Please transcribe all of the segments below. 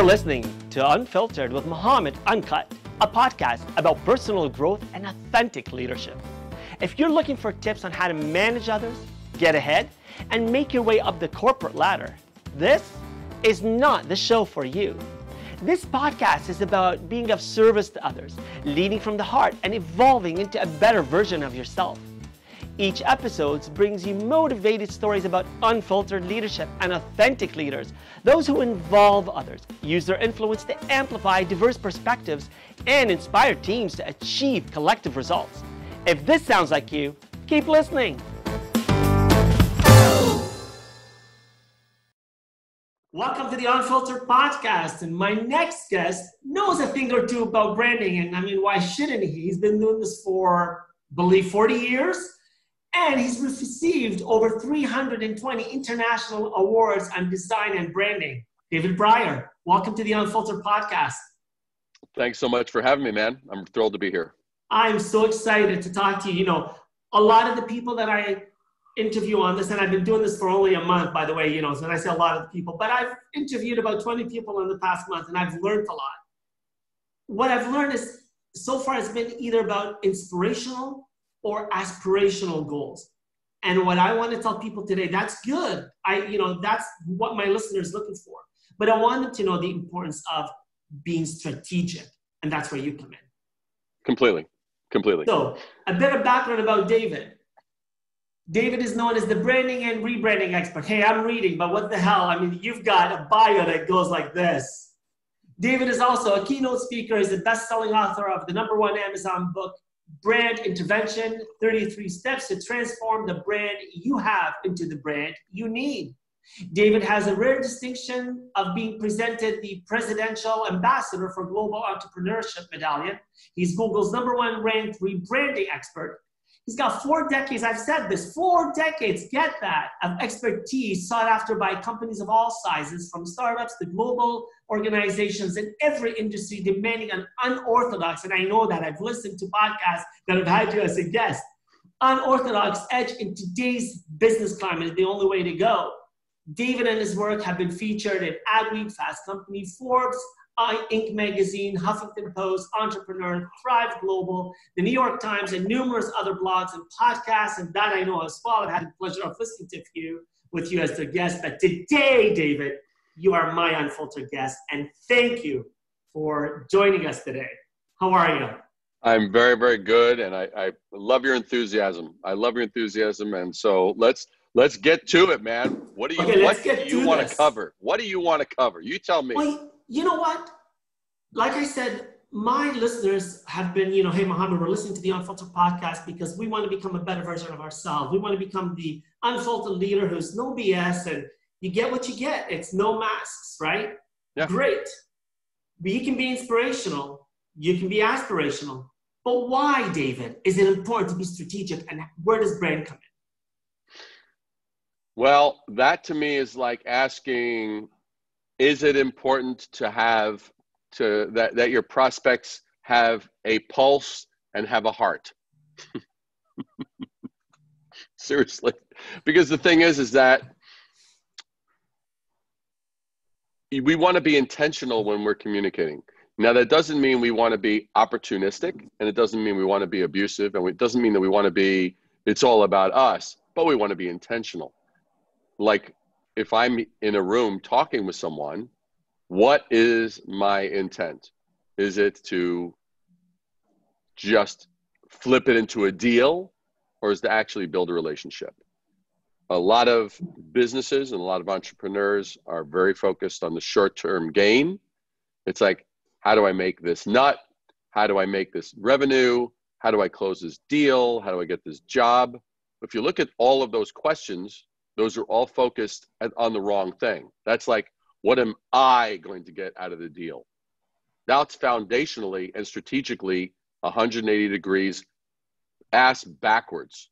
You're listening to Unfiltered with Muhammad Uncut, a podcast about personal growth and authentic leadership. If you're looking for tips on how to manage others, get ahead, and make your way up the corporate ladder, this is not the show for you. This podcast is about being of service to others, leading from the heart, and evolving into a better version of yourself. Each episode brings you motivated stories about unfiltered leadership and authentic leaders, those who involve others, use their influence to amplify diverse perspectives, and inspire teams to achieve collective results. If this sounds like you, keep listening. Welcome to the Unfiltered Podcast, and my next guest knows a thing or two about branding, and I mean, why shouldn't he? He's been doing this for, I believe, 40 years. And he's received over 320 international awards on design and branding. David Brier, welcome to the Unfiltered Podcast. Thanks so much for having me, man. I'm thrilled to be here. I'm so excited to talk to you. You know, a lot of the people that I interview on this, and I've been doing this for only a month, by the way, you know, so when I say a lot of people, but I've interviewed about 20 people in the past month, and I've learned a lot. What I've learned is, so far, it's been either about inspirational or aspirational goals. And what I want to tell people today, that's good. That's what my listeners are looking for. But I want them to know the importance of being strategic. And that's where you come in. Completely. So a bit of background about David. David is known as the branding and rebranding expert. Hey, I'm reading, but what the hell? I mean, you've got a bio that goes like this. David is also a keynote speaker. He's a best-selling author of the #1 Amazon book, Brand Intervention, 33 Steps to Transform the Brand You Have into the Brand You Need. David has a rare distinction of being presented the Presidential Ambassador for Global Entrepreneurship medallion. He's Google's #1 ranked rebranding expert. He's got 4 decades, I've said this, 4 decades, get that, of expertise sought after by companies of all sizes, from startups to global organizations in every industry demanding an unorthodox, and I know that, I've listened to podcasts that have had you as a guest, unorthodox edge in today's business climate is the only way to go. David and his work have been featured in ADWEEK, Fast Company, Forbes, Inc. magazine, Huffington Post, Entrepreneur, Thrive Global, the New York Times, and numerous other blogs and podcasts. And that I know as well. I've had the pleasure of listening to with you as the guest. But today, David, you are my unfiltered guest. And thank you for joining us today. How are you? I'm very, very good. And I love your enthusiasm. And so let's get to it, man. What do you want to cover? What do you want to cover? You tell me. Well, you know what? Like I said, my listeners have been, hey, Muhammad, we're listening to the Unfiltered Podcast because we want to become a better version of ourselves. We want to become the unfiltered leader who's no BS, and you get what you get. It's no masks, right? Yeah. Great. But you can be inspirational. You can be aspirational. But why, David, is it important to be strategic, and where does brand come in? Well, that to me is like asking, is it important to have that your prospects have a pulse and have a heart? Seriously. Because the thing is that we want to be intentional when we're communicating. Now, that doesn't mean we want to be opportunistic, and it doesn't mean we want to be abusive, and it doesn't mean that we want to be, it's all about us, but we want to be intentional. Like, if I'm in a room talking with someone, what is my intent? Is it to just flip it into a deal, or is to actually build a relationship? A lot of businesses and a lot of entrepreneurs are very focused on the short-term gain. It's like, how do I make this nut? How do I make this revenue? How do I close this deal? How do I get this job? If you look at all of those questions, those are all focused on the wrong thing. That's like, what am I going to get out of the deal? Now it's foundationally and strategically 180 degrees ass backwards.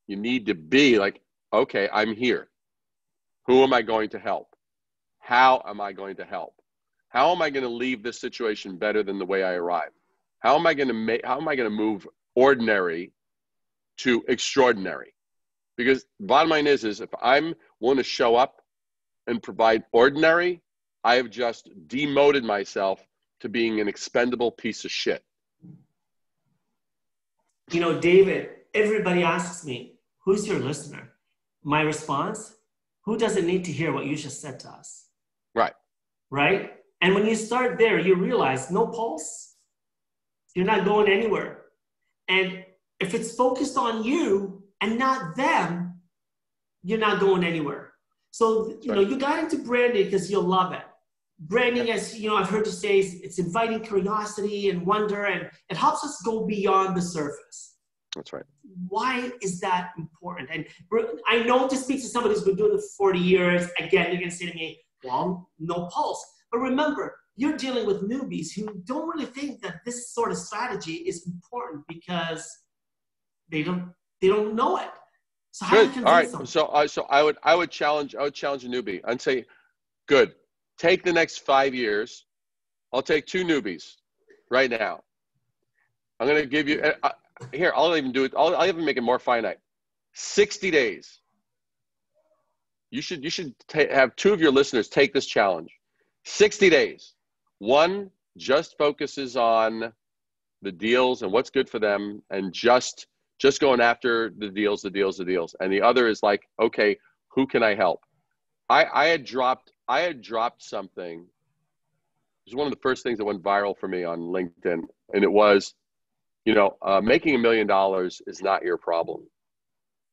You need to be like, okay, I'm here. Who am I going to help? How am I going to help? How am I going to leave this situation better than the way I arrived? How am I going to move ordinary to extraordinary? Because bottom line is if I'm willing to show up and provide ordinary, I have just demoted myself to being an expendable piece of shit. You know, David, everybody asks me, who's your listener? My response, who doesn't need to hear what you just said to us? Right. Right? And when you start there, you realize no pulse, you're not going anywhere. And if it's focused on you and not them, you're not going anywhere. So, you know, you got into branding because you love it. Branding, as you know, I've heard you say, it's inviting curiosity and wonder, and it helps us go beyond the surface. That's right. Why is that important? And I know to speak to somebody who's been doing it for 40 years, again, you're going to say to me, well, no pulse. But remember, you're dealing with newbies who don't really think that this sort of strategy is important because they don't know it. So how do you convince them? So I would challenge a newbie and say, good. Take the next 5 years. I'll take 2 newbies right now. I'm going to give you here. I'll even do it. I'll even make it more finite. 60 days. You should have 2 of your listeners take this challenge. 60 days. One just focuses on the deals and what's good for them, and just going after the deals. And the other is like, okay, who can I help? I had dropped something. It was one of the first things that went viral for me on LinkedIn. And it was, you know, making $1 million is not your problem.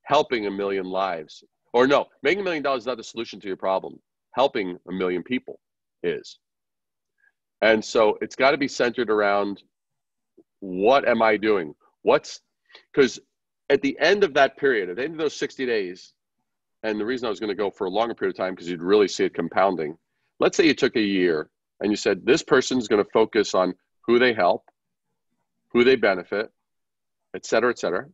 Helping 1 million lives, or no, making $1 million is not the solution to your problem. Helping 1 million people is. And so it's got to be centered around, what am I doing? Because at the end of that period, at the end of those 60 days, and the reason I was going to go for a longer period of time, because you'd really see it compounding. Let's say you took a year and you said, this person's going to focus on who they help, who they benefit, et cetera, et cetera.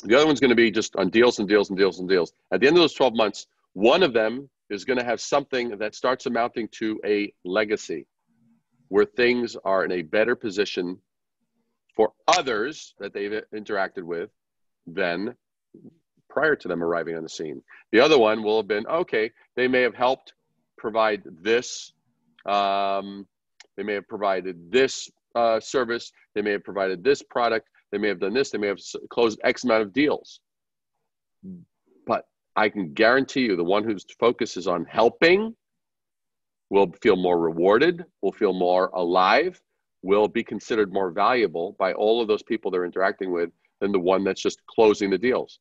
The other one's going to be just on deals and deals and deals and deals. At the end of those 12 months, one of them is going to have something that starts amounting to a legacy, where things are in a better position for others that they've interacted with than prior to them arriving on the scene. The other one will have been, okay, they may have helped provide this, they may have provided this service, they may have provided this product, they may have done this, they may have closed X amount of deals. But I can guarantee you the one whose focus is on helping will feel more rewarded, will feel more alive, will be considered more valuable by all of those people they're interacting with than the one that's just closing the deals.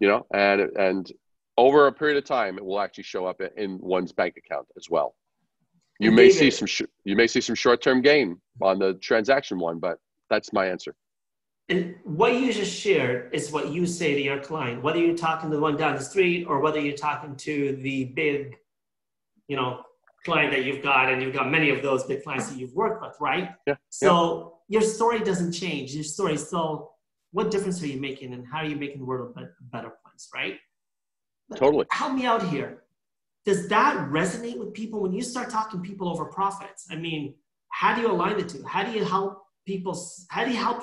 You know, and over a period of time, it will actually show up in one's bank account as well. You may see some short-term gain on the transaction one, but that's my answer. And what you just shared is what you say to your client, whether you're talking to the one down the street or whether you're talking to the big, you know, client that you've got, and you've got many of those big clients that you've worked with, right? Yeah. So your story doesn't change. Your story is still, what difference are you making, and how are you making the world a better place, right? But totally. Help me out here. Does that resonate with people when you start talking people over profits? I mean, how do you align the two? How do you help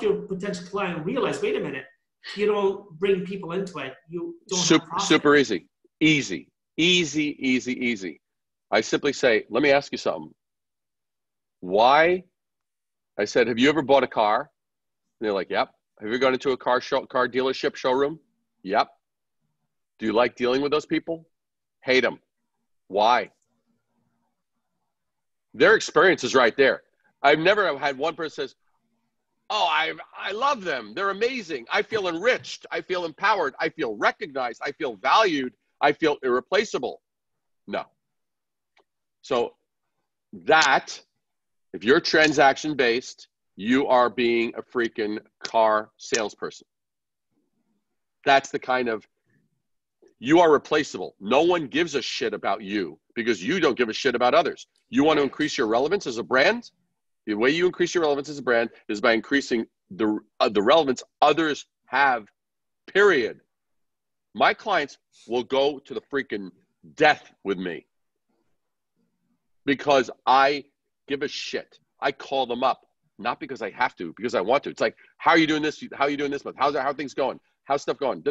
your potential client realize, wait a minute, you don't bring people into it, you don't have profit. Super easy. I simply say, let me ask you something. Why? I said, have you ever bought a car? And they're like, yep. Have you ever gone into a car dealership showroom? Yep. Do you like dealing with those people? Hate them. Why? Their experience is right there. I've never had one person says, oh, I love them. They're amazing. I feel enriched. I feel empowered. I feel recognized. I feel valued. I feel irreplaceable. No. So that, if you're transaction-based, you are being a freaking car salesperson. That's the kind of, you are replaceable. No one gives a shit about you because you don't give a shit about others. You want to increase your relevance as a brand? The way you increase your relevance as a brand is by increasing the relevance others have, period. My clients will go to the freaking death with me because I give a shit. I call them up, not because I have to, because I want to. It's like, how are you doing this? How are you doing this month? How are things going? How's stuff going?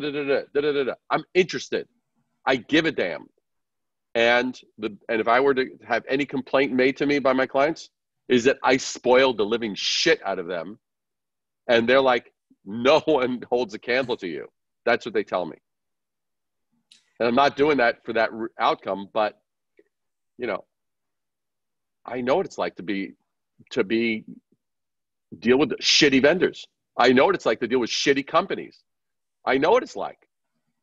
I'm interested. I give a damn. And if I were to have any complaint made to me by my clients, is that I spoiled the living shit out of them. And they're like, no one holds a candle to you. That's what they tell me. And I'm not doing that for that outcome, but I know what it's like to deal with shitty vendors. I know what it's like to deal with shitty companies. I know what it's like.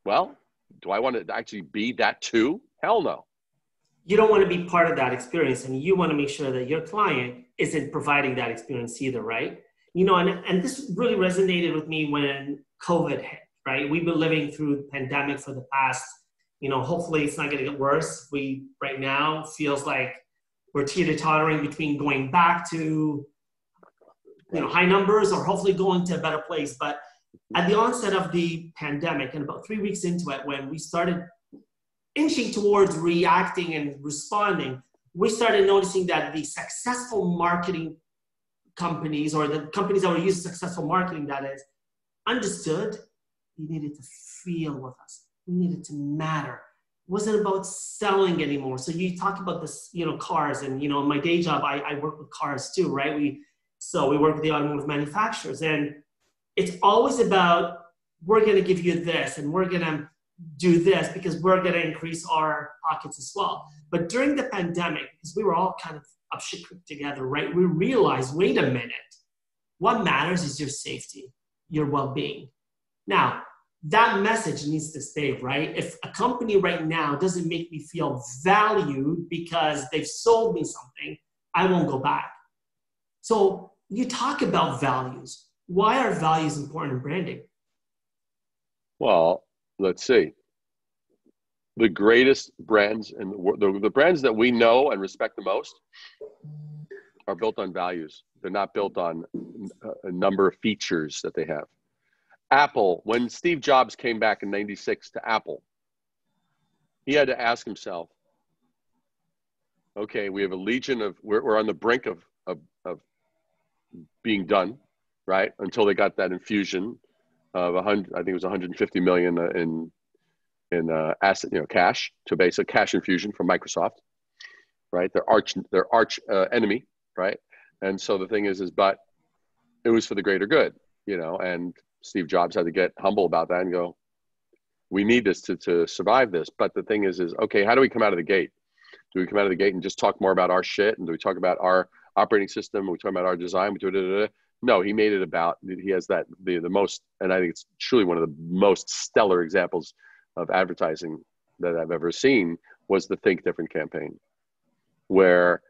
Well, do I want to actually be that too? Hell no. You don't want to be part of that experience, and you want to make sure that your client isn't providing that experience either, right? And this really resonated with me when COVID hit, right? We've been living through the pandemic for the past, hopefully it's not going to get worse. We right now feels like we're teeter-tottering between going back to, high numbers or hopefully going to a better place. But at the onset of the pandemic and about 3 weeks into it, when we started inching towards reacting and responding, we started noticing that the successful marketing companies, or the companies that were using successful marketing, that is, understood you needed to feel with us. We needed to matter. It wasn't about selling anymore. So you talk about this, cars, and, in my day job, I work with cars too, right? We work with the automotive manufacturers, and it's always about, we're going to give you this, and we're going to do this because we're going to increase our pockets as well. But during the pandemic, because we were all kind of up shit creek together, right? We realized, wait a minute, what matters is your safety, your well-being. Now, that message needs to stay, right? If a company right now doesn't make me feel valued because they've sold me something, I won't go back. So you talk about values. Why are values important in branding? Well, let's see. The greatest brands and the brands that we know and respect the most are built on values. They're not built on a number of features that they have. Apple, when Steve Jobs came back in '96 to Apple, he had to ask himself, okay, we have a legion of, we're on the brink of being done, right? Until they got that infusion of I think it was 150 million in asset, cash, to basic cash infusion from Microsoft, right? Their arch enemy, right? And so the thing is, but it was for the greater good, and Steve Jobs had to get humble about that and go, we need this to survive this. But the thing is, okay, how do we come out of the gate? Do we come out of the gate and just talk more about our shit? And do we talk about our operating system? We talk about our design? No, he made it about, he has that, the most, and I think it's truly one of the most stellar examples of advertising that I've ever seen, was the Think Different campaign, where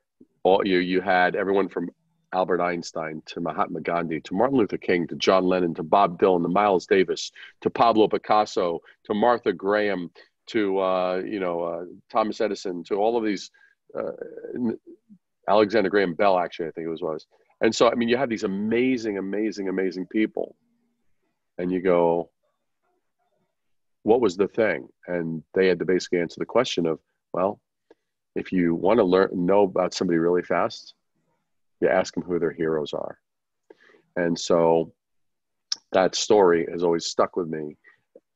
you had everyone from Albert Einstein to Mahatma Gandhi to Martin Luther King to John Lennon to Bob Dylan to Miles Davis to Pablo Picasso to Martha Graham to Thomas Edison, to all of these, Alexander Graham Bell, actually, I think it was. And so, I mean, you have these amazing, amazing, amazing people, and you go, what was the thing? And they had to basically answer the question of, well, if you want to know about somebody really fast, you ask them who their heroes are. And so that story has always stuck with me.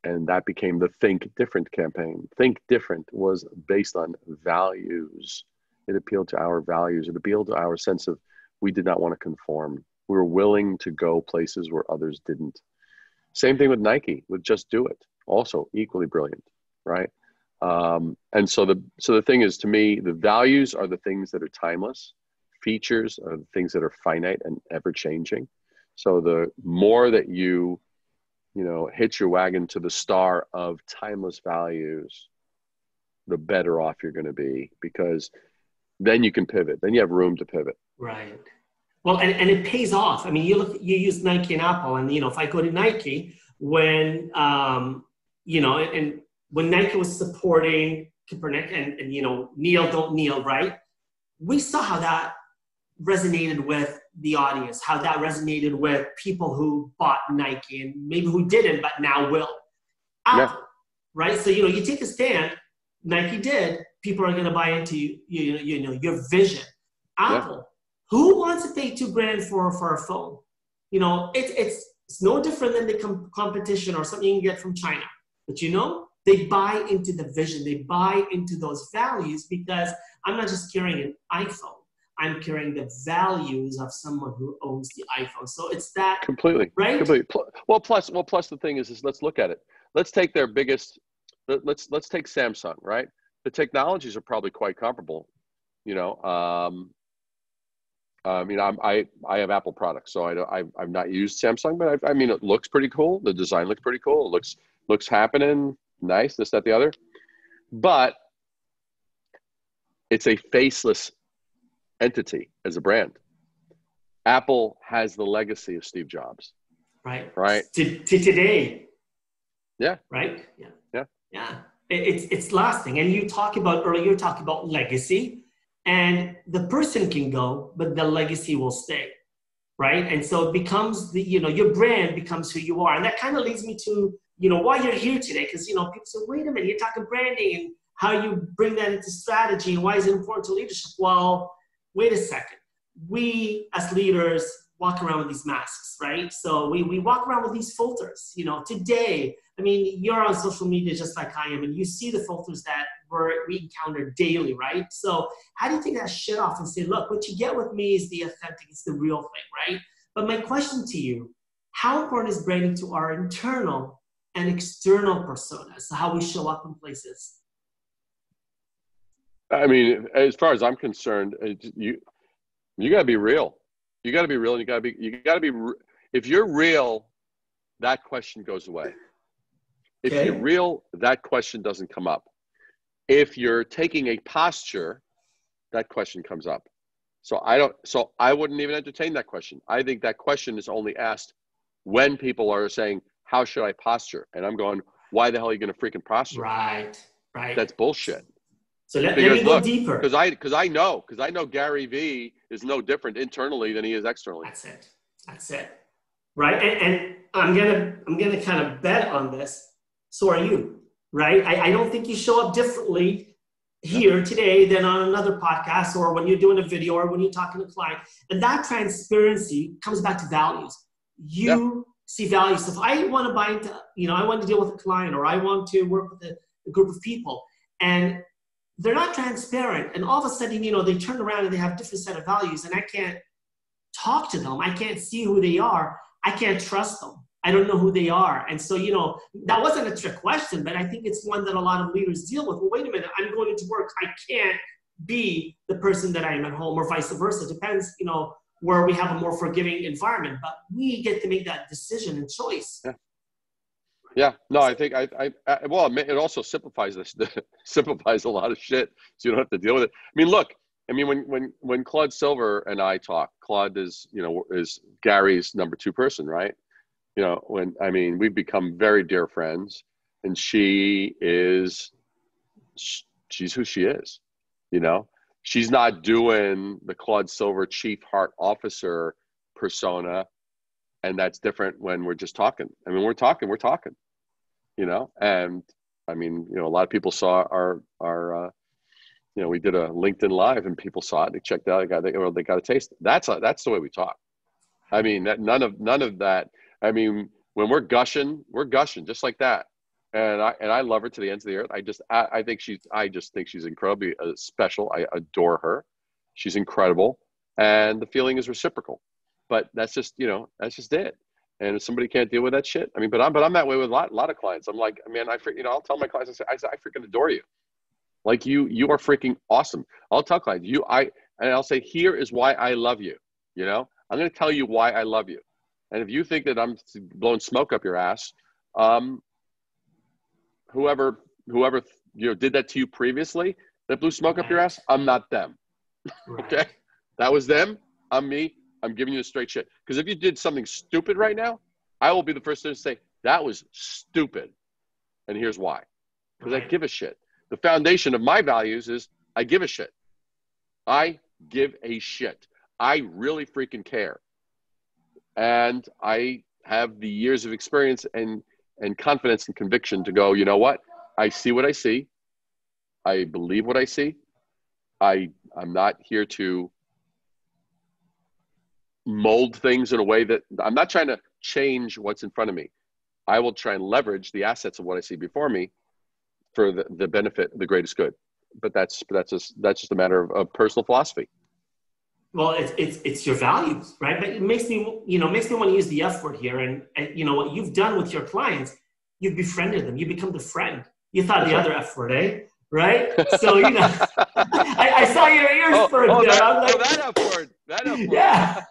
And that became the Think Different campaign. Think Different was based on values. It appealed to our values. It appealed to our sense of, we did not want to conform. We were willing to go places where others didn't. Same thing with Nike, with Just Do It. Also equally brilliant, right? And so the thing is, to me, the values are the things that are timeless. Features are the things that are finite and ever changing. So the more that you hitch your wagon to the star of timeless values, the better off you're going to be, because then you can pivot. Then you have room to pivot. Right. Well, and it pays off. I mean, you use Nike and Apple, and if I go to Nike, when and when Nike was supporting Kaepernick and kneel, don't kneel, right? We saw how that resonated with the audience, how that resonated with people who bought Nike and maybe who didn't, but now will. Apple, right? So, you take a stand, Nike did, people are going to buy into your vision. Apple, who wants to pay $2,000 for a phone? It's no different than the competition or something you can get from China. But They buy into the vision. They buy into those values because I'm not just carrying an iPhone. I'm carrying the values of someone who owns the iPhone. So it's that, Completely, right? completely. Well, plus the thing is let's look at it. Let's take their biggest. Let's take Samsung, right? The technologies are probably quite comparable. You know, I have Apple products, so I've not used Samsung, but I mean, it looks pretty cool. The design looks pretty cool. It looks happening, nice, this, that, the other. But it's a faceless entity as a brand. Apple has the legacy of Steve Jobs. Right. Right. To today. Yeah. Right. Yeah. Yeah. Yeah. It's lasting. And you talk about earlier, you talk about legacy, and the person can go, but the legacy will stay. Right. And so it becomes your brand becomes who you are. And that kind of leads me to, why you're here today. Because, people say, wait a minute, you're talking branding and how you bring that into strategy and why is it important to leadership? Well, wait a second. We as leaders walk around with these masks, right? So we walk around with these filters. Today, I mean, you're on social media just like I am, and you see the filters that we encounter daily, right? So how do you take that shit off and say, look, what you get with me is the authentic, it's the real thing, right? But my question to you, how important is branding to our internal and external personas, so how we show up in places? I mean, as far as I'm concerned, you got to be real. You got to be real, and you got to be. If you're real, that question goes away. If Okay. you're real, that question doesn't come up. If you're taking a posture, that question comes up. So I wouldn't even entertain that question. I think that question is only asked when people are saying, how should I posture? And I'm going, why the hell are you going to freaking posture? Right. That's bullshit. So let me go deeper. Because I know Gary V is no different internally than he is externally. That's it. Right. And I'm gonna kind of bet on this. So are you, right? I don't think you show up differently here today than on another podcast or when you're doing a video or when you're talking to a client. And that transparency comes back to values. You see values. So if I want to buy into, I want to deal with a client or I want to work with a group of people and they're not transparent. And all of a sudden, they turn around and they have different set of values and I can't talk to them. I can't see who they are. I can't trust them. I don't know who they are. And so, that wasn't a trick question, but I think it's one that a lot of leaders deal with. Well, wait a minute, I'm going into work. I can't be the person that I am at home or vice versa. It depends, where we have a more forgiving environment, but we get to make that decision and choice. Yeah, no, I think it also simplifies simplifies a lot of shit, so you don't have to deal with it. I mean, look, when Claude Silver and I talk, Claude is Gary's number 2 person, right? We've become very dear friends, and she's who she is. She's not doing the Claude Silver Chief Heart Officer persona, and that's different when we're just talking. We're talking. And a lot of people saw our we did a LinkedIn Live and people saw it. They checked out. They got a taste. That's the way we talk. None of that. When we're gushing just like that. And I love her to the ends of the earth. I just think she's incredibly special. I adore her. She's incredible, and the feeling is reciprocal. But that's just it. And if somebody can't deal with that shit, but I'm that way with a lot of clients. I'm like, man, I'll tell my clients, I freaking adore you. Like you are freaking awesome. I'll tell clients, and I'll say, here is why I love you. I'm going to tell you why I love you. And if you think that I'm blowing smoke up your ass, whoever did that to you previously, that blew smoke up your ass, I'm not them. Right. Okay, that was them. I'm me. I'm giving you the straight shit. Because if you did something stupid right now, I will be the first to say that was stupid, and here's why. Because I give a shit. The foundation of my values is I give a shit. I give a shit. I really freaking care. And I have the years of experience and confidence and conviction to go, you know what? I see what I see. I believe what I see. I'm not here to mold things in a way that I'm not trying to change what's in front of me. I will try and leverage the assets of what I see before me for the benefit, the greatest good. But that's just a matter of personal philosophy. Well, it's your values, right? But it makes me want to use the F word here. And what you've done with your clients, you've befriended them. You become the friend. You thought that's the other F word, eh? Right? So, I saw your ears perk there. That F word. That F word. Yeah.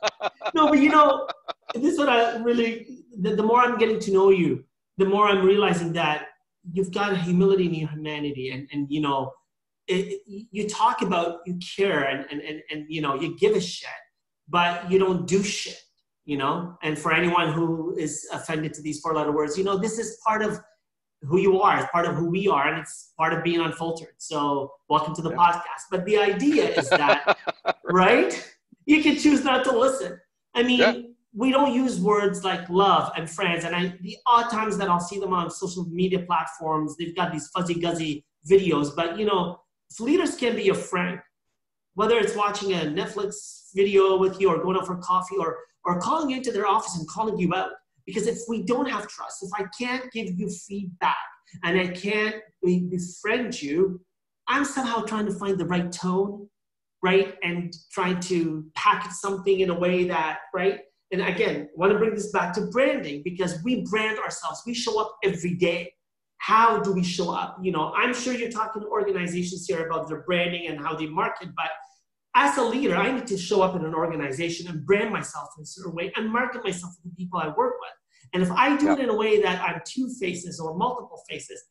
No, but this is what I really, the more I'm getting to know you, the more I'm realizing that you've got a humility in your humanity. And you talk about, you care and you give a shit, but you don't do shit, and for anyone who is offended to these 4-letter words, this is part of who you are, it's part of who we are, and it's part of being unfiltered. So welcome to the podcast. But the idea is that, right? You can choose not to listen. I mean, we don't use words like love and friends. And the odd times that I'll see them on social media platforms, they've got these fuzzy-guzzy videos. But, if leaders can be your friend, whether it's watching a Netflix video with you or going out for coffee or calling you into their office and calling you out. Because if we don't have trust, if I can't give you feedback and I can't befriend you, I'm somehow trying to find the right tone, right? And trying to package something in a way that, right? And again, I want to bring this back to branding because we brand ourselves. We show up every day. How do we show up? I'm sure you're talking to organizations here about their branding and how they market, but as a leader, I need to show up in an organization and brand myself in a certain way and market myself to the people I work with. And if I do it in a way that I'm two faces or multiple faces,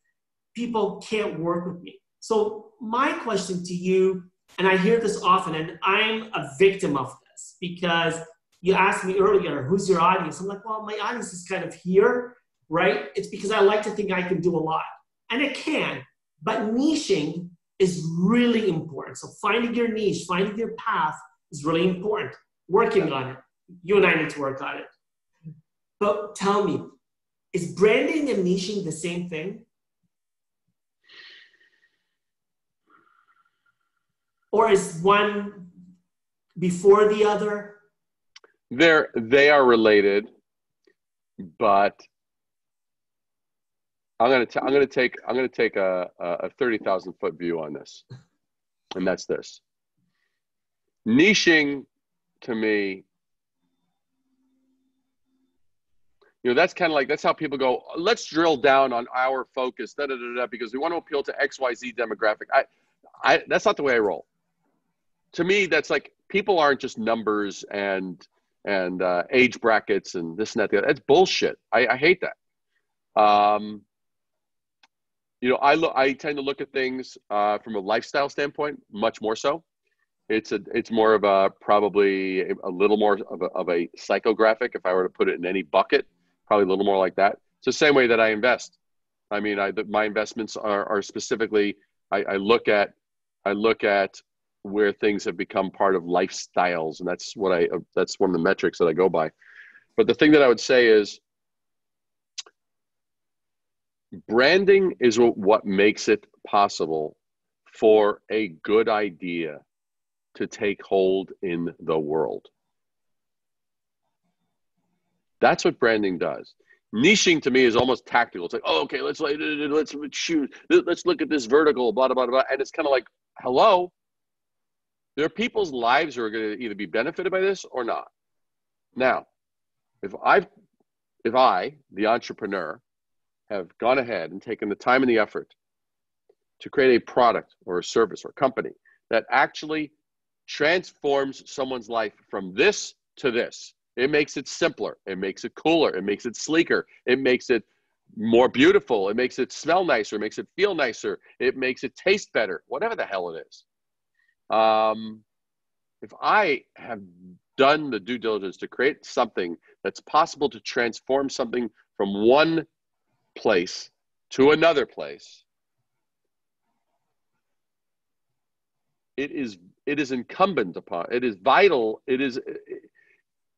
people can't work with me. So my question to you, and I hear this often, and I'm a victim of this because you asked me earlier, who's your audience? I'm like, well, my audience is kind of here, right? It's because I like to think I can do a lot. And it can, but niching is really important. So finding your niche, finding your path is really important. Working on it. You and I need to work on it. But tell me, is branding and niching the same thing? Or is one before the other? They are related, but I'm going to take a 30,000 foot view on this, and that's this. Niching, to me, that's kind of like, that's how people go, let's drill down on our focus, because we want to appeal to XYZ demographic. That's not the way I roll. To me, that's like, people aren't just numbers and age brackets and this and that. That's bullshit. I hate that. I tend to look at things from a lifestyle standpoint, much more so. It's more of probably a little more of a psychographic. If I were to put it in any bucket, probably a little more like that. It's the same way that I invest. I mean, my investments are specifically, I look at where things have become part of lifestyles, and that's one of the metrics that I go by. But the thing that I would say is, branding is what makes it possible for a good idea to take hold in the world. That's what branding does. Niching to me is almost tactical. It's like, oh, okay, let's shoot, let's look at this vertical, blah, blah, blah, blah. And it's kind of like, hello, there are people's lives who are going to either be benefited by this or not. Now, if I, the entrepreneur, have gone ahead and taken the time and the effort to create a product or a service or company that actually transforms someone's life from this to this. It makes it simpler. It makes it cooler. It makes it sleeker. It makes it more beautiful. It makes it smell nicer. It makes it feel nicer. It makes it taste better, whatever the hell it is. If I have done the due diligence to create something that's possible to transform something from one place to another place, it is incumbent upon, it is vital,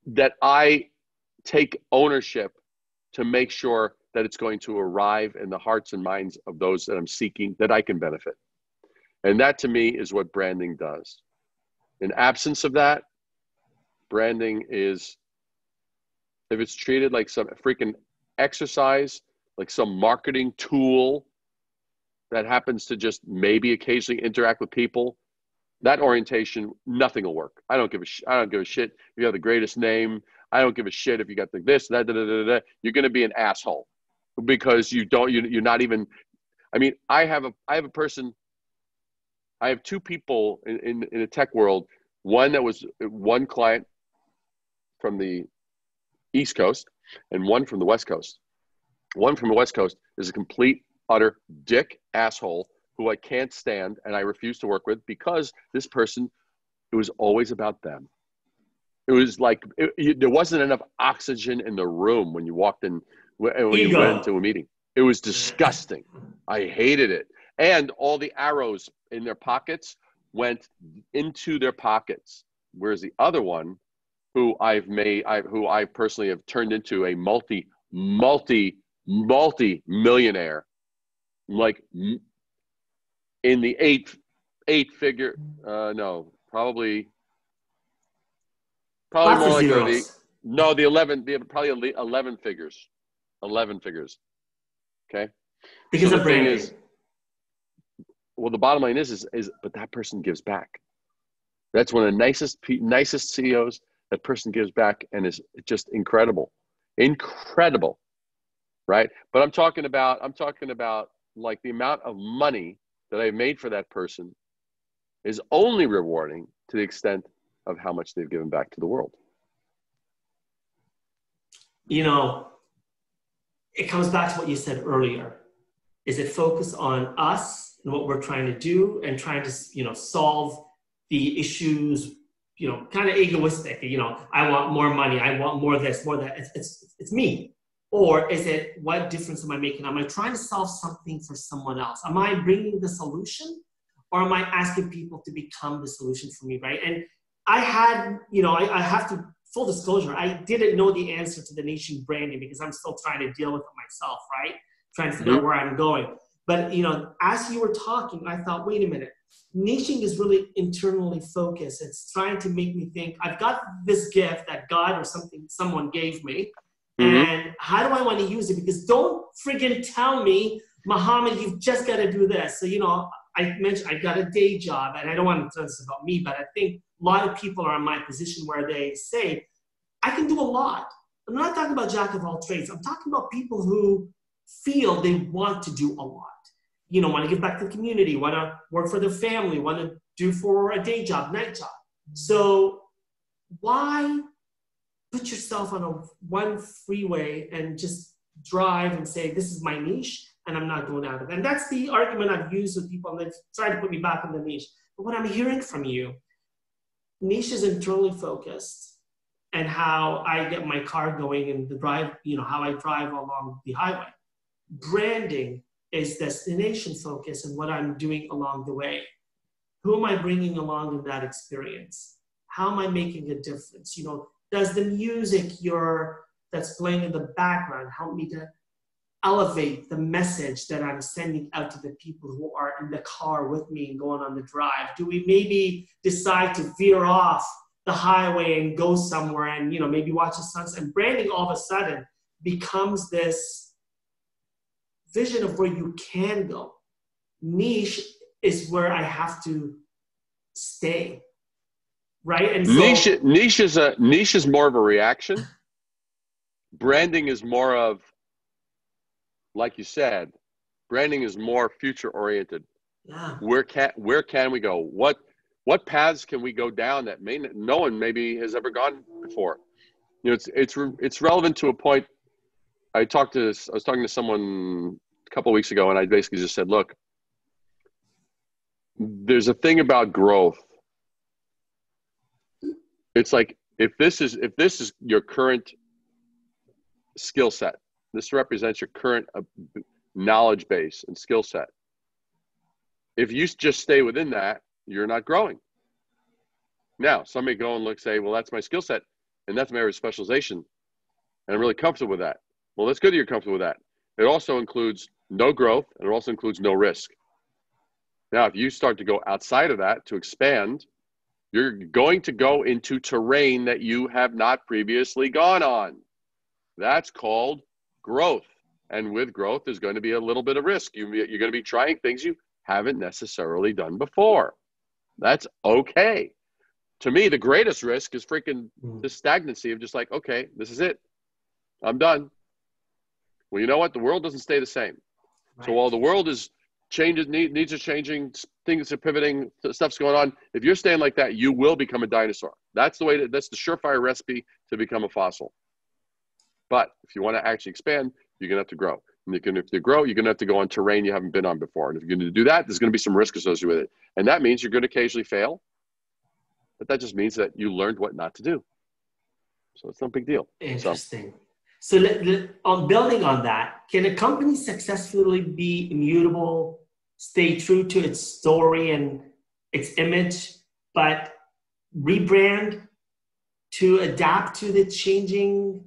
that I take ownership to make sure that it's going to arrive in the hearts and minds of those that I'm seeking, that I can benefit. And that to me is what branding does. In absence of that, branding is, if it's treated like some freaking exercise, like some marketing tool that happens to just maybe occasionally interact with people, that orientation, nothing will work. I don't give a shit if you have the greatest name. I don't give a shit if you got this, that, da, da, da, da. You're going to be an asshole because you're not even. I mean, I have two people in the tech world. One client from the East Coast and one from the West Coast. One from the West Coast is a complete, utter dick asshole who I can't stand and I refuse to work with because this person, it was always about them. It was like there wasn't enough oxygen in the room when you walked in, when you went into a meeting. It was disgusting. I hated it. And all the arrows in their pockets went into their pockets. Whereas the other one, who I personally have turned into a multi-millionaire, like in the eight figure, no, probably Lots more of like zeros. probably 11 figures. 11 figures. Okay. Because So of the thing branding. is, well, the bottom line is but that person gives back. That's one of the nicest CEOs. That person gives back and is just incredible, right? But I'm talking about like the amount of money that I made for that person is only rewarding to the extent of how much they've given back to the world. You know, it comes back to what you said earlier. Is it focus on us and what we're trying to do and trying to, solve the issues, kind of egoistic, I want more money, I want more this, more that. It's me. Or is it, what difference am I making? Am I trying to solve something for someone else? Am I bringing the solution? Or am I asking people to become the solution for me, right? And I had, I have to, full disclosure, I didn't know the answer to the niche branding because I'm still trying to deal with it myself, right? Trying to figure out where I'm going. But, as you were talking, I thought, wait a minute. Niching is really internally focused. It's trying to make me think, I've got this gift that God or someone gave me. And how do I want to use it? Because don't friggin' tell me, Muhammad, you've just got to do this. So, I mentioned I got a day job, and I don't want to tell this about me, but I think a lot of people are in my position where they say, I can do a lot. I'm not talking about jack of all trades. I'm talking about people who feel they want to do a lot. Want to give back to the community, want to work for their family, want to do for a day job, night job. So why put yourself on one freeway and just drive and say, this is my niche and I'm not going out of it? And that's the argument I've used with people, and they've tried to put me back in the niche. But what I'm hearing from you, niche is internally focused, and how I get my car going and the drive, how I drive along the highway. Branding is destination focus and what I'm doing along the way. Who am I bringing along in that experience? How am I making a difference? Does the music that's playing in the background help me to elevate the message that I'm sending out to the people who are in the car with me and going on the drive? Do we maybe decide to veer off the highway and go somewhere and, maybe watch the sunset? And branding all of a sudden becomes this vision of where you can go. Niche is where I have to stay, right? And so niche is more of a reaction. Branding is more of, like you said, branding is more future oriented. Yeah. Where can we go? What paths can we go down that no one maybe has ever gone before? It's relevant to a point. I was talking to someone a couple of weeks ago, and I basically just said, look, there's a thing about growth. It's like, if this is your current skill set, this represents your current knowledge base and skill set. If you just stay within that, you're not growing. Now, some may go and say, well, that's my skill set and that's my area of specialization, and I'm really comfortable with that. Well, that's good that you're comfortable with that. It also includes no growth, and it also includes no risk. Now, if you start to go outside of that to expand, you're going to go into terrain that you have not previously gone on. That's called growth. And with growth, there's going to be a little bit of risk. You're going to be trying things you haven't necessarily done before. That's okay. To me, the greatest risk is freaking the stagnancy of just like, okay, this is it. I'm done. Well, you know what? The world doesn't stay the same. Right. So while the world is changing, needs are changing, things are pivoting, stuff's going on. If you're staying like that, you will become a dinosaur. That's that's the surefire recipe to become a fossil. But if you want to actually expand, you're going to have to grow. And if you grow, you're going to have to go on terrain you haven't been on before. And if you're going to do that, there's going to be some risk associated with it. And that means you're going to occasionally fail. But that just means that you learned what not to do. So it's no big deal. Interesting. So on building on that, can a company successfully be immutable, stay true to its story and its image, but rebrand to adapt to the changing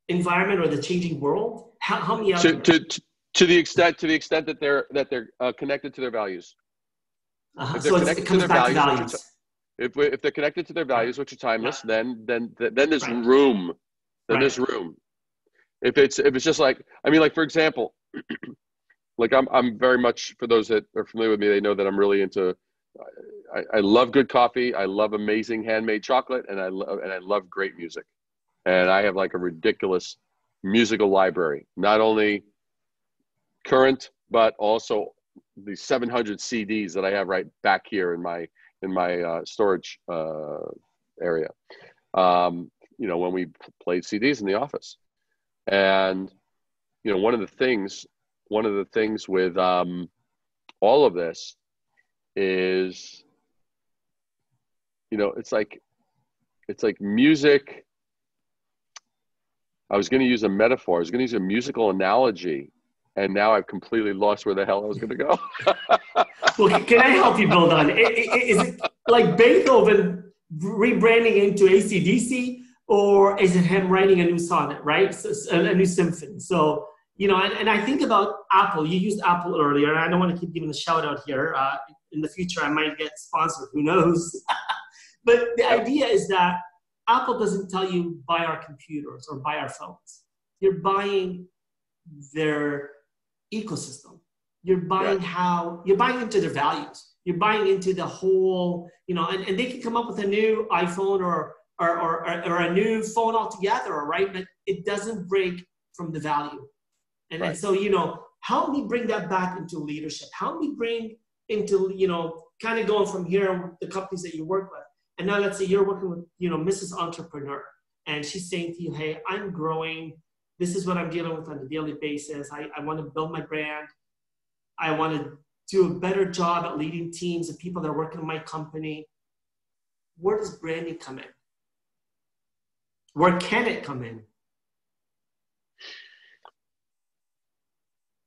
environment or the changing world? How many to the extent that they're connected to their values. So it comes back to values. If they're connected to their values, which are timeless, then there's room. Then there's room. If it's just like, I mean, like for example, like I'm very much, for those that are familiar with me, they know that I'm really into. I love good coffee. I love amazing handmade chocolate, and I love great music. And I have like a ridiculous musical library, not only current, but also the 700 CDs that I have right back here in my storage area. When we played CDs in the office, and one of the things with all of this is, it's like music. I was going to use a metaphor. I was going to use a musical analogy, and now I've completely lost where the hell I was going to go. Well, can I help you build on it? Is it like Beethoven rebranding into AC/DC, or is it him writing a new sonnet, right? So, a new symphony. So, and I think about Apple. You used Apple earlier, and I don't want to keep giving a shout out here. In the future, I might get sponsored. Who knows? But the idea is that Apple doesn't tell you buy our computers or buy our phones. You're buying their ecosystem. You're buying you're buying into their values. You're buying into the whole, and they can come up with a new iPhone or a new phone altogether, right? But it doesn't break from the value. And so, how do we bring that back into leadership? How do we bring into, kind of going from here, the companies that you work with? And now let's say you're working with, Mrs. Entrepreneur, and she's saying to you, hey, I'm growing. This is what I'm dealing with on a daily basis. I want to build my brand. I want to do a better job at leading teams and people that are working in my company. Where does branding come in? Where can it come in?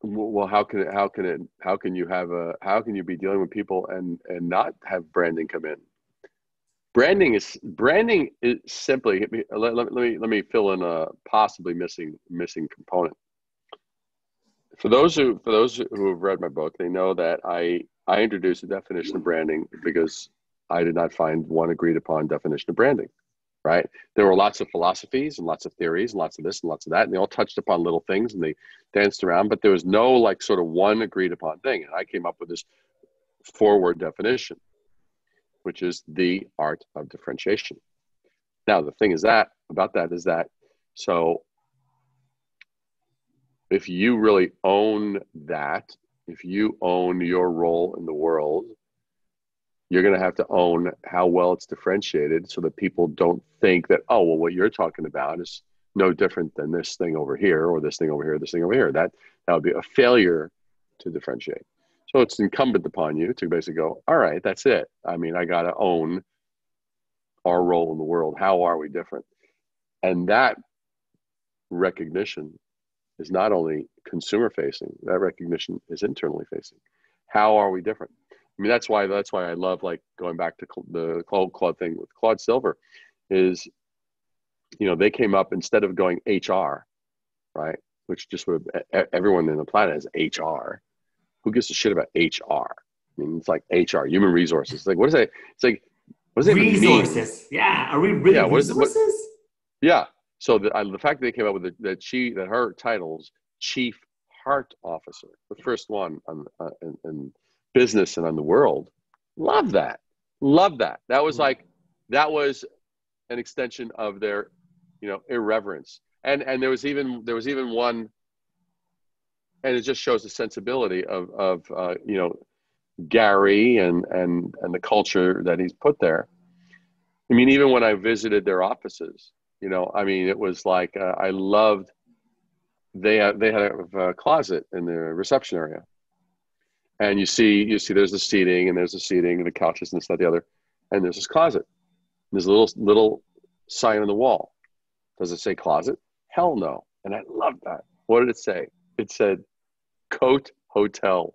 Well, how can you be dealing with people and not have branding come in? Branding is simply, let me fill in a possibly missing component. For those who have read my book, they know that I introduced a definition of branding because I did not find one agreed upon definition of branding, right? There were lots of philosophies and lots of theories and lots of this and lots of that, and they all touched upon little things and they danced around, but there was no like sort of one agreed upon thing. And I came up with this 4-word definition, which is the art of differentiation. Now, the thing is that so if you really own that, if you own your role in the world, you're going to have to own how well it's differentiated so that people don't think that, oh, well, what you're talking about is no different than this thing over here or this thing over here, this thing over here. That would be a failure to differentiate. So it's incumbent upon you to basically go, all right, that's it. I mean, I got to own our role in the world. How are we different? And that recognition is not only consumer facing, that recognition is internally facing. How are we different? I mean, that's why I love, like, going back to the Claude thing with Claude Silver is, they came up, instead of going HR, right? Which just would have, everyone on the planet has HR. Who gives a shit about HR? I mean, it's like HR, human resources. Like, what is it? It's like, what does it even mean? Resources. Yeah. Are we really resources? Yeah. So the fact that they came up with that her titles chief heart officer, the first one on, in business and on the world. Love that. Love that. That was like, that was an extension of their, irreverence. And there was even one, and it just shows the sensibility of Gary and the culture that he's put there. I mean, even when I visited their offices, it was like, I loved, they had a closet in the reception area. And you see there's the seating and there's the seating and the couches and this, that, the other. And there's this closet. There's a little sign on the wall. Does it say closet? Hell no. And I loved that. What did it say? It said Coat Hotel.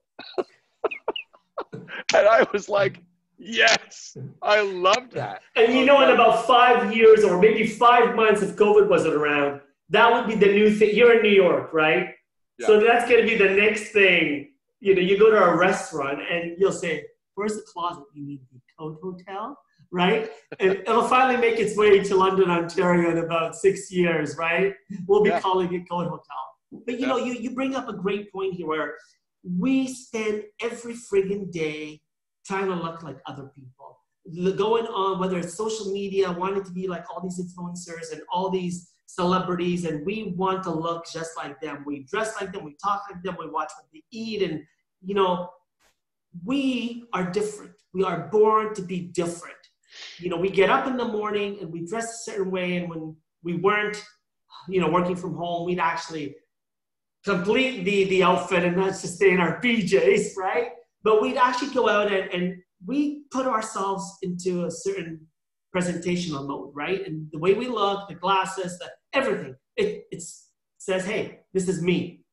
And I was like, yes, I loved that. And in about 5 years or maybe 5 months, if COVID wasn't around, that would be the new thing. You're in New York, right? Yeah. So that's going to be the next thing. You go to a restaurant and you'll say, where's the closet? You need the Coat Hotel, right? And it'll finally make its way to London, Ontario in about 6 years, right? We'll be calling it Coat Hotel. But you bring up a great point here where we spend every friggin' day trying to look like other people. Going on, whether it's social media, wanting to be like all these influencers and all these celebrities, and we want to look just like them. We dress like them, we talk like them, we watch what they eat, and we are different. We are born to be different. We get up in the morning and we dress a certain way, and when we weren't, working from home, we'd actually complete the outfit and not just stay in our PJs, right? But we'd actually go out and we put ourselves into a certain presentational mode, right? And the way we look, the glasses, everything, it says, hey, this is me.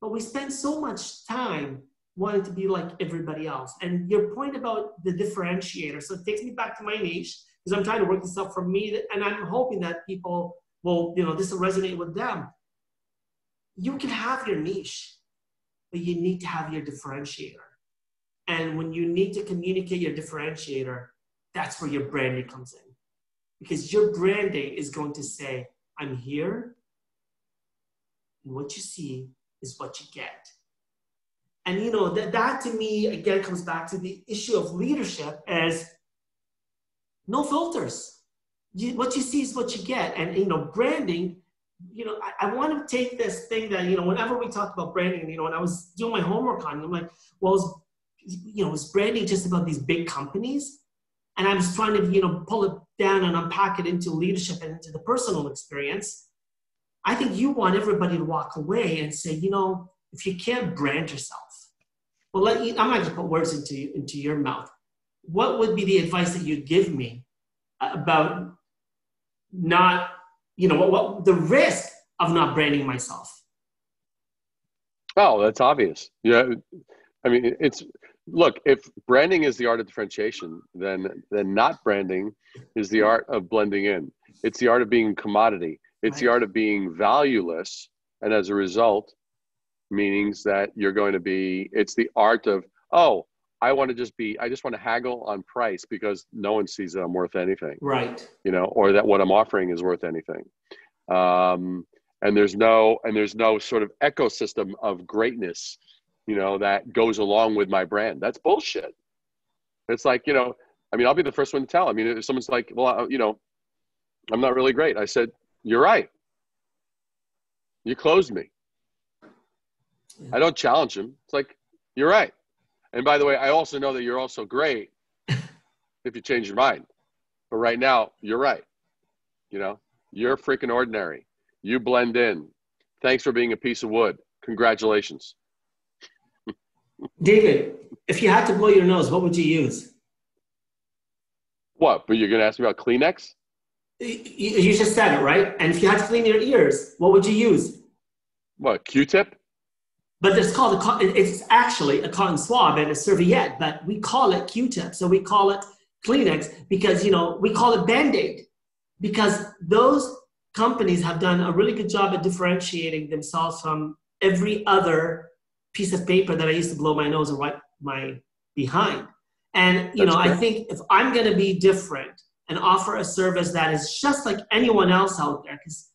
But we spend so much time wanting to be like everybody else. And your point about the differentiator, so it takes me back to my niche, because I'm trying to work this out for me, and I'm hoping that people will, this will resonate with them. You can have your niche, but you need to have your differentiator. And when you need to communicate your differentiator, that's where your branding comes in. Because your branding is going to say, I'm here, and what you see is what you get. And that to me, again, comes back to the issue of leadership as no filters. What you see is what you get. And, branding, I want to take this thing that, whenever we talk about branding, when I was doing my homework on it, I'm like, well, is branding just about these big companies? And I was trying to, pull it down and unpack it into leadership and into the personal experience. I think you want everybody to walk away and say, if you can't brand yourself, well, I'm not going to put words into your mouth. What would be the advice that you'd give me about not, what the risk of not branding myself? Oh, that's obvious. Yeah. I mean, look, if branding is the art of differentiation, then not branding is the art of blending in. It's the art of being commodity. It's the art of being valueless. And as a result, meanings that you're going to be, it's the art of, I just want to haggle on price because no one sees that I'm worth anything. Right. Or that what I'm offering is worth anything. And there's no sort of ecosystem of greatness, that goes along with my brand. That's bullshit. It's like, I'll be the first one to tell. If someone's like, well, I'm not really great. I said, you're right. You closed me. I don't challenge him. It's like, you're right. And by the way, I also know that you're also great if you change your mind. But right now, you're right. You're freaking ordinary. You blend in. Thanks for being a piece of wood. Congratulations. David, if you had to blow your nose, what would you use? What? But you're going to ask me about Kleenex? You just said it, right? And if you had to clean your ears, what would you use? What, Q-tip? But it's actually a cotton swab and a serviette, but we call it Q-tip. So we call it Kleenex because, we call it Band-Aid because those companies have done a really good job at differentiating themselves from every other piece of paper that I used to blow my nose and wipe my behind. And, I think if I'm going to be different and offer a service that is just like anyone else out there, because,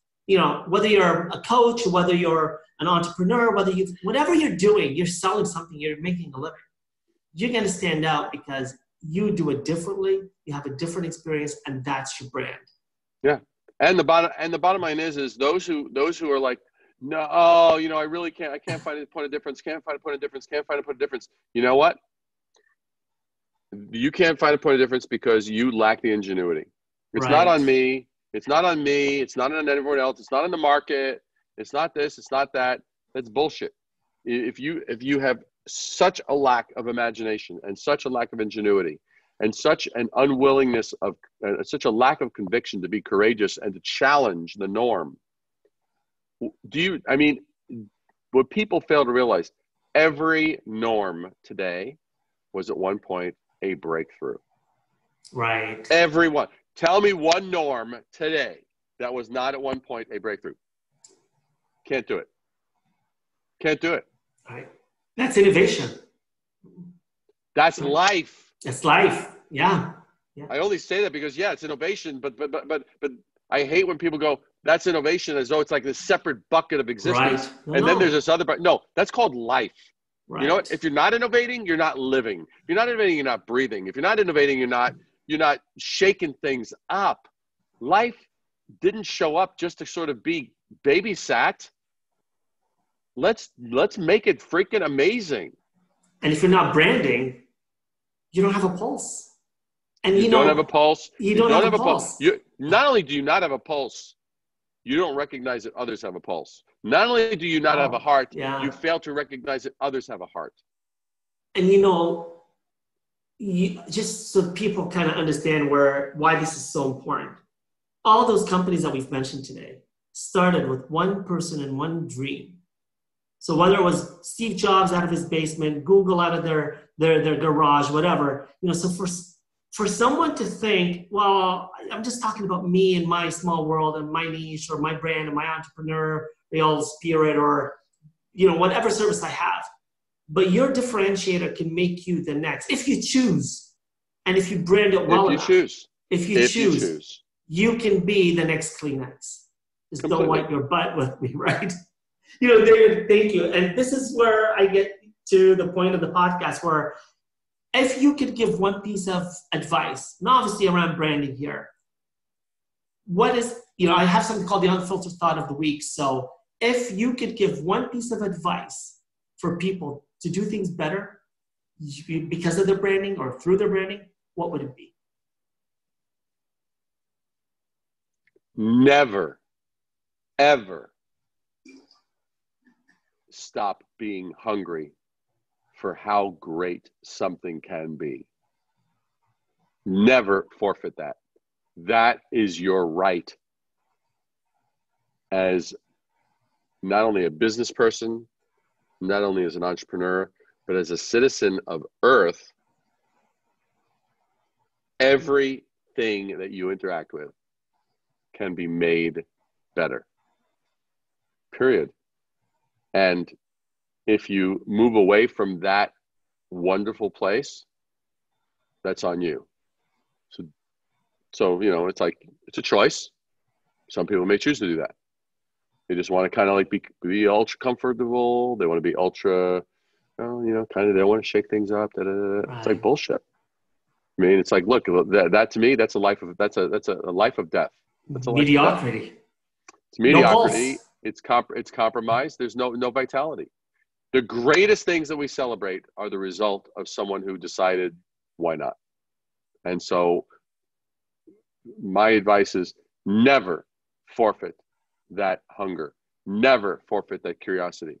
whether you're a coach, whether you're an entrepreneur, whatever you're doing, you're selling something, you're making a living. You're going to stand out because you do it differently. You have a different experience, and that's your brand. Yeah. And the bottom line is those who are like, no, oh, I really can't. I can't find a point of difference. Can't find a point of difference. Can't find a point of difference. You know what? You can't find a point of difference because you lack the ingenuity. It's not on me. It's not on me. It's not on everyone else. It's not on the market. It's not this. It's not that. That's bullshit. If you have such a lack of imagination and such a lack of ingenuity and such an unwillingness of such a lack of conviction to be courageous and to challenge the norm, what people fail to realize, every norm today was at one point a breakthrough. Right. Everyone. Tell me one norm today that was not at one point a breakthrough. Can't do it. Can't do it. Right. That's innovation. That's life. It's life. Yeah. I only say that because it's innovation, but I hate when people go, that's innovation, as though it's like this separate bucket of existence. Right. Then there's this other bucket. No, that's called life. Right. You know what? If you're not innovating, you're not living. If you're not innovating, you're not breathing. If you're not innovating, you're not shaking things up. Life didn't show up just to sort of be babysat. Let's make it freaking amazing. And if you're not branding, you don't have a pulse. And you don't have a pulse. You don't have a pulse. Not only do you not have a pulse, you don't recognize that others have a pulse. Not only do you not have a heart, you fail to recognize that others have a heart. And just so people kind of understand why this is so important. All those companies that we've mentioned today started with one person and one dream. So whether it was Steve Jobs out of his basement, Google out of their garage, whatever, so for someone to think, well, I'm just talking about me and my small world and my niche or my brand and my entrepreneurial spirit or, whatever service I have. But your differentiator can make you the next, if you choose. And if you brand it well enough. If you choose, you can be the next Kleenex. Just don't wipe your butt with me, right? David, thank you. And this is where I get to the point of the podcast where if you could give one piece of advice, and obviously around branding here, what is, I have something called the Unfiltered Thought of the Week. So if you could give one piece of advice for people to do things better because of their branding or through their branding, what would it be? Never, ever stop being hungry for how great something can be. Never forfeit that. That is your right as not only a business person, not only as an entrepreneur, but as a citizen of Earth. Everything that you interact with can be made better. Period. And if you move away from that wonderful place, that's on you. So it's like, it's a choice. Some people may choose to do that. They just want to kind of like be ultra comfortable. They want to be ultra, kind of, they want to shake things up. Right. It's like bullshit. I mean, it's like, look, that to me, that's a life of death. That's a mediocrity. It's mediocrity. No, it's compromise. There's no vitality. The greatest things that we celebrate are the result of someone who decided, why not? And so my advice is never forfeit that hunger. Never forfeit that curiosity.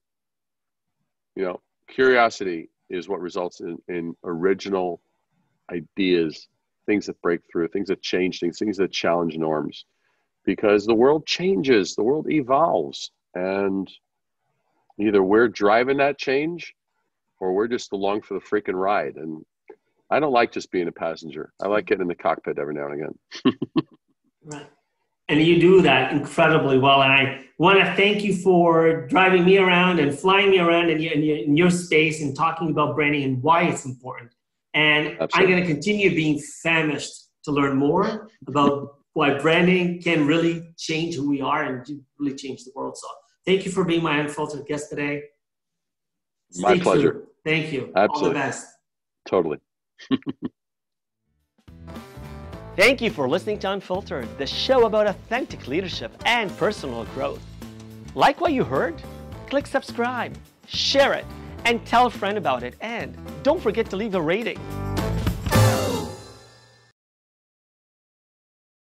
Curiosity is what results in original ideas, things that break through, things that change things that challenge norms. Because the world changes, the world evolves, and either we're driving that change or we're just along for the freaking ride. And I don't like just being a passenger. I like getting in the cockpit every now and again. Right. And you do that incredibly well. And I want to thank you for driving me around and flying me around in your space and talking about branding and why it's important. And absolutely. I'm going to continue being famished to learn more about why branding can really change who we are and really change the world. So thank you for being my unfiltered guest today. My pleasure. True. Thank you. Absolutely. All the best. Totally. Thank you for listening to Unfiltered, the show about authentic leadership and personal growth. Like what you heard? Click subscribe, share it, and tell a friend about it. And don't forget to leave a rating.